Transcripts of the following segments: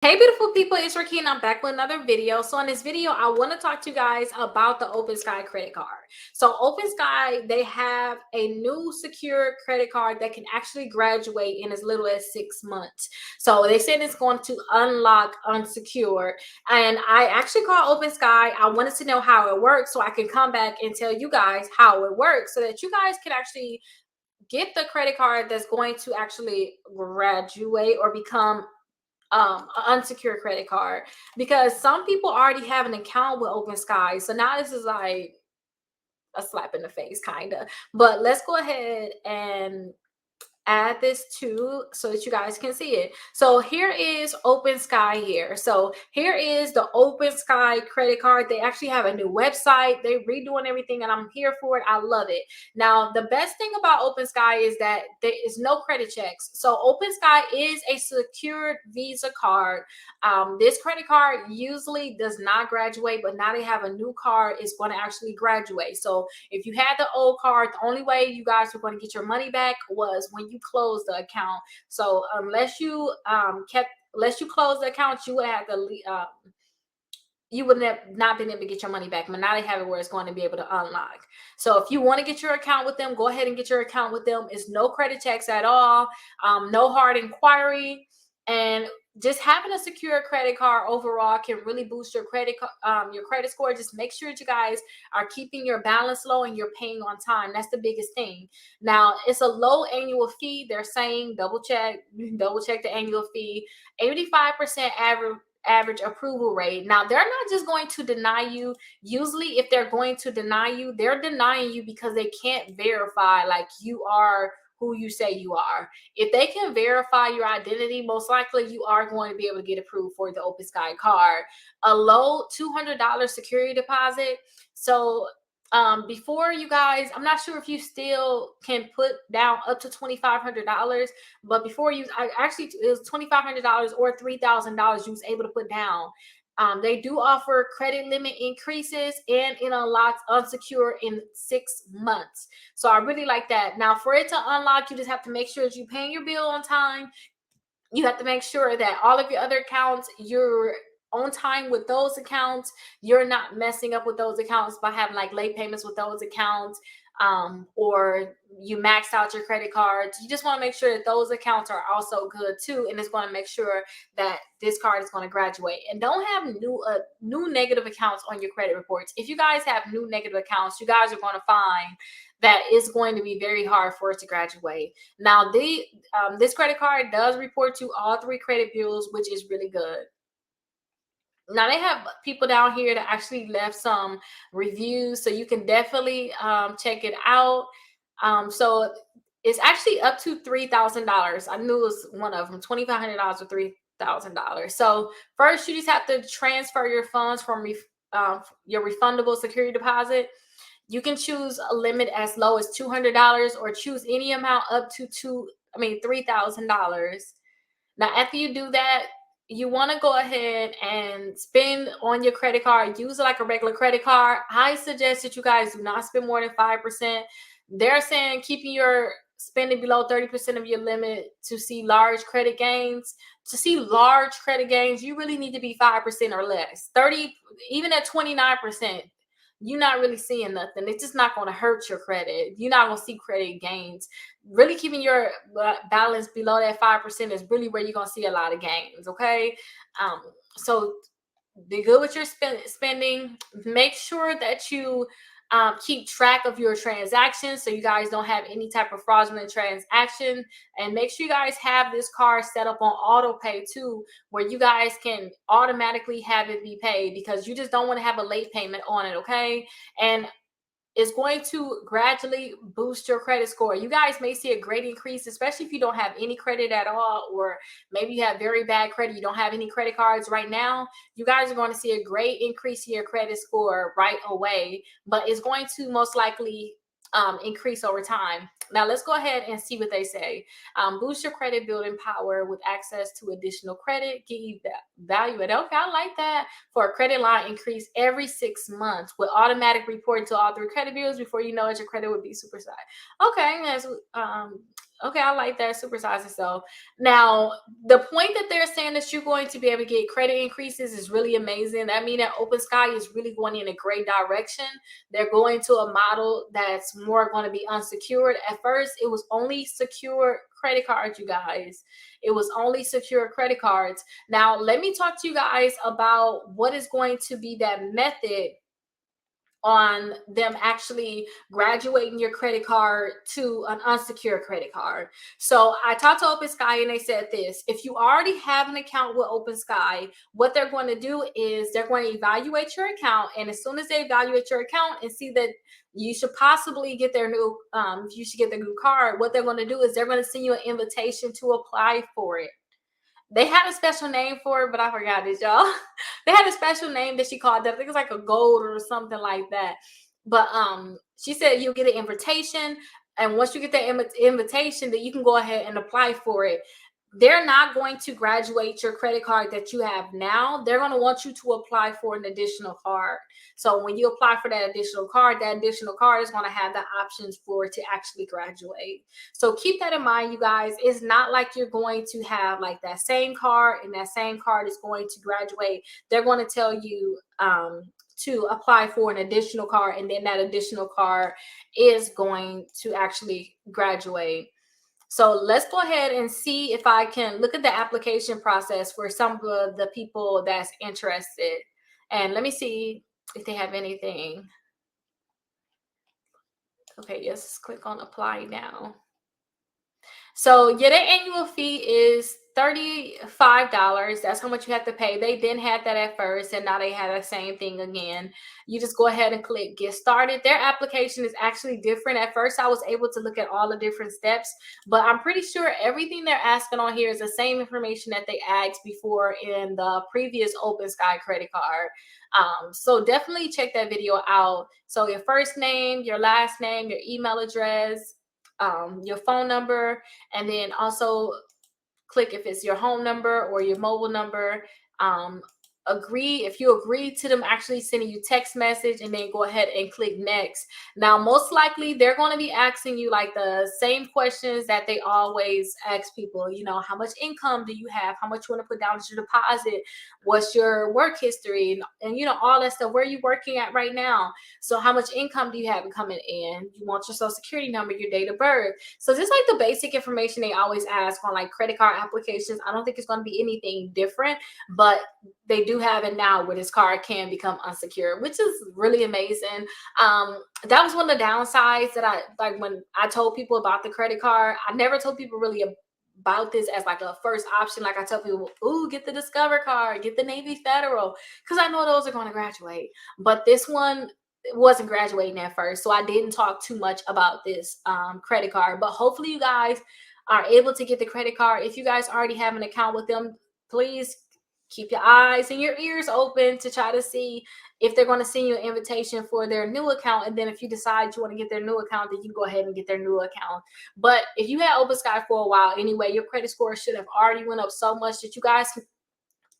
Hey beautiful people, it's Rickita and I'm back with another video. So in this video, I want to talk to you guys about the OpenSky credit card. So OpenSky, they have a new secure credit card that can actually graduate in as little as 6 months. So they said it's going to unlock unsecured. And I actually called OpenSky. I wanted to know how it works so I can come back and tell you guys how it works so that you guys can actually get the credit card that's going to actually graduate or become an unsecured credit card, because some people already have an account with OpenSky. So now this is like a slap in the face, kind of. But let's go ahead and add this to so that you guys can see it. So here is OpenSky here. So here is the OpenSky credit card. They actually have a new website. They're redoing everything and I'm here for it. I love it. Now, the best thing about OpenSky is that there is no credit checks. So OpenSky is a secured Visa card. This credit card usually does not graduate, but now they have a new card. It's going to actually graduate. So if you had the old card, the only way you guys were going to get your money back was when you closed the account. So unless you closed the account, you would have to you would have not been able to get your money back. But now they have it where it's going to be able to unlock. So if you want to get your account with them, go ahead and get your account with them. It's no credit checks at all, no hard inquiry, and just having a secure credit card overall can really boost your credit score. Just make sure that you guys are keeping your balance low and you're paying on time. That's the biggest thing. Now, it's a low annual fee. They're saying double check the annual fee. 85% average approval rate. Now, they're not just going to deny you. Usually if they're going to deny you, they're denying you because they can't verify like you are who you say you are. If they can verify your identity, most likely you are going to be able to get approved for the OpenSky card. A low $200 security deposit. So before, you guys, I'm not sure if you still can put down up to $2,500, but before it was $2,500 or $3,000 you was able to put down. They do offer credit limit increases and it unlocks unsecured in 6 months. So I really like that. Now, for it to unlock, you just have to make sure that you're paying your bill on time. You have to make sure that all of your other accounts, you're on time with those accounts. You're not messing up with those accounts by having like late payments with those accounts, or you maxed out your credit cards. You just want to make sure that those accounts are also good too, and it's going to make sure that this card is going to graduate. And don't have new negative accounts on your credit reports. If you guys have new negative accounts, you guys are going to find that it's going to be very hard for it to graduate. Now, this credit card does report to all 3 credit bureaus, which is really good. Now, they have people down here that actually left some reviews, so you can definitely check it out. So it's actually up to $3,000. I knew it was one of them, $2,500 or $3,000. So first, you just have to transfer your funds from your refundable security deposit. You can choose a limit as low as $200 or choose any amount up to $3,000. Now, after you do that, you want to go ahead and spend on your credit card. Use it like a regular credit card. I suggest that you guys do not spend more than 5%. They're saying keeping your spending below 30% of your limit to see large credit gains. To see large credit gains, you really need to be 5% or less. 30, even at 29%, you're not really seeing nothing. It's just not going to hurt your credit. You're not going to see credit gains. Really keeping your balance below that 5% is really where you're going to see a lot of gains. Okay. So be good with your spending. Make sure that you keep track of your transactions so you guys don't have any type of fraudulent transaction. And make sure you guys have this card set up on auto pay too, where you guys can automatically have it be paid, because you just don't want to have a late payment on it. Okay. And is going to gradually boost your credit score. You guys may see a great increase, especially if you don't have any credit at all, or maybe you have very bad credit, you don't have any credit cards right now. You guys are going to see a great increase in your credit score right away, but it's going to most likely increase over time. Now, let's go ahead and see what they say. Boost your credit building power with access to additional credit. Give you evaluate. Okay, I like that. For a credit line increase every 6 months with automatic reporting to all three credit bureaus. Before you know it, your credit would be supersized. Okay, that's okay, I like that. Supersize itself. Now, the point that they're saying that you're going to be able to get credit increases is really amazing. That means that OpenSky is really going in a great direction. They're going to a model that's more going to be unsecured. At first, it was only secure credit cards, you guys. It was only secure credit cards. Now, let me talk to you guys about what is going to be that method on them actually graduating your credit card to an unsecured credit card. So I talked to OpenSky and they said this: if you already have an account with OpenSky, what they're going to do is they're going to evaluate your account, and as soon as they evaluate your account and see that you should possibly get their new you should get the new card, what they're going to do is they're going to send you an invitation to apply for it. They had a special name for it, but I forgot it, y'all. They had a special name that she called that. I think it's like a gold or something like that. But she said you'll get an invitation, and once you get that invitation, that you can go ahead and apply for it. They're not going to graduate your credit card that you have now. They're going to want you to apply for an additional card. So when you apply for that additional card is going to have the options for it to actually graduate. So keep that in mind, you guys. It's not like you're going to have like that same card and that same card is going to graduate. They're going to tell you to apply for an additional card, and then that additional card is going to actually graduate. So let's go ahead and see if I can look at the application process for some of the people that's interested. And let me see if they have anything. Okay, yes, click on apply now. So yeah, their annual fee is $35. That's how much you have to pay. They didn't have that at first, and now they have the same thing again. You just go ahead and click get started. Their application is actually different. At first, I was able to look at all the different steps, but I'm pretty sure everything they're asking on here is the same information that they asked before in the previous OpenSky credit card. So definitely check that video out. So your first name, your last name, your email address, your phone number, and then also click if it's your home number or your mobile number. Agree if you agree to them actually sending you text message, and then go ahead and click next. Now most likely they're going to be asking you like the same questions that they always ask people. You know, how much income do you have, how much you want to put down as your deposit, what's your work history, and you know, all that stuff. Where are you working at right now? So how much income do you have coming in? You want your social security number, your date of birth. So just like the basic information they always ask on like credit card applications. I don't think it's going to be anything different, but they do have it now where this card can become unsecured, which is really amazing. That was one of the downsides that I like when I told people about the credit card. I never told people really about this as like a first option. Like I tell people, ooh, get the Discover card, get the Navy Federal, because I know those are going to graduate. But this one wasn't graduating at first, so I didn't talk too much about this credit card. But hopefully you guys are able to get the credit card. If you guys already have an account with them, please keep your eyes and your ears open to try to see if they're going to send you an invitation for their new account. And then if you decide you want to get their new account, then you can go ahead and get their new account. But if you had OpenSky for a while anyway, your credit score should have already went up so much that you guys can,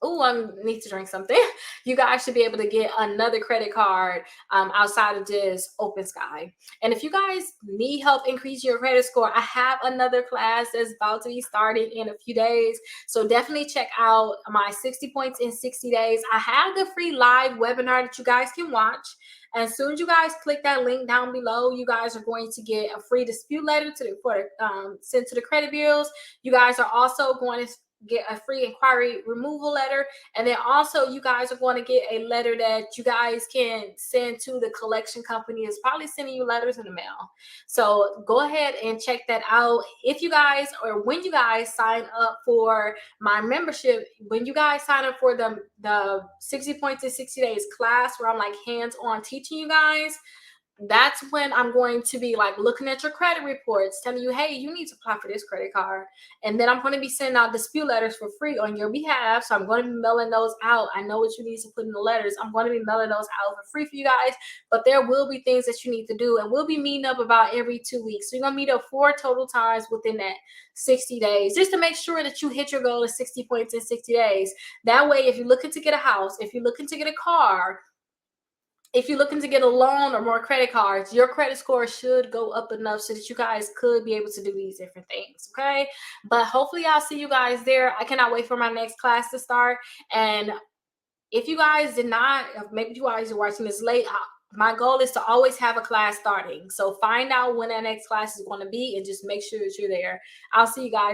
oh, I need to drink something. You guys should be able to get another credit card outside of just OpenSky. And if you guys need help increasing your credit score, I have another class that's about to be starting in a few days. So definitely check out my 60 points in 60 days. I have the free live webinar that you guys can watch. And as soon as you guys click that link down below, you guys are going to get a free dispute letter sent to the credit bureaus. You guys are also going to get a free inquiry removal letter, and then also you guys are going to get a letter that you guys can send to the collection company. Is probably sending you letters in the mail. So go ahead and check that out. If you guys, or when you guys sign up for my membership, when you guys sign up for the 60 points in 60 days class where I'm like hands-on teaching you guys, that's when I'm going to be like looking at your credit reports, telling you, hey, you need to apply for this credit card. And then I'm going to be sending out dispute letters for free on your behalf. So I'm going to be mailing those out. I know what you need to put in the letters. I'm going to be mailing those out for free for you guys. But there will be things that you need to do. And we'll be meeting up about every 2 weeks. So you're going to meet up 4 total times within that 60 days, just to make sure that you hit your goal of 60 points in 60 days. That way, if you're looking to get a house, if you're looking to get a car, if you're looking to get a loan or more credit cards, your credit score should go up enough so that you guys could be able to do these different things. Okay. But hopefully I'll see you guys there. I cannot wait for my next class to start. And if you guys did not, maybe you guys are watching this late, my goal is to always have a class starting. So find out when that next class is going to be and just make sure that you're there. I'll see you guys.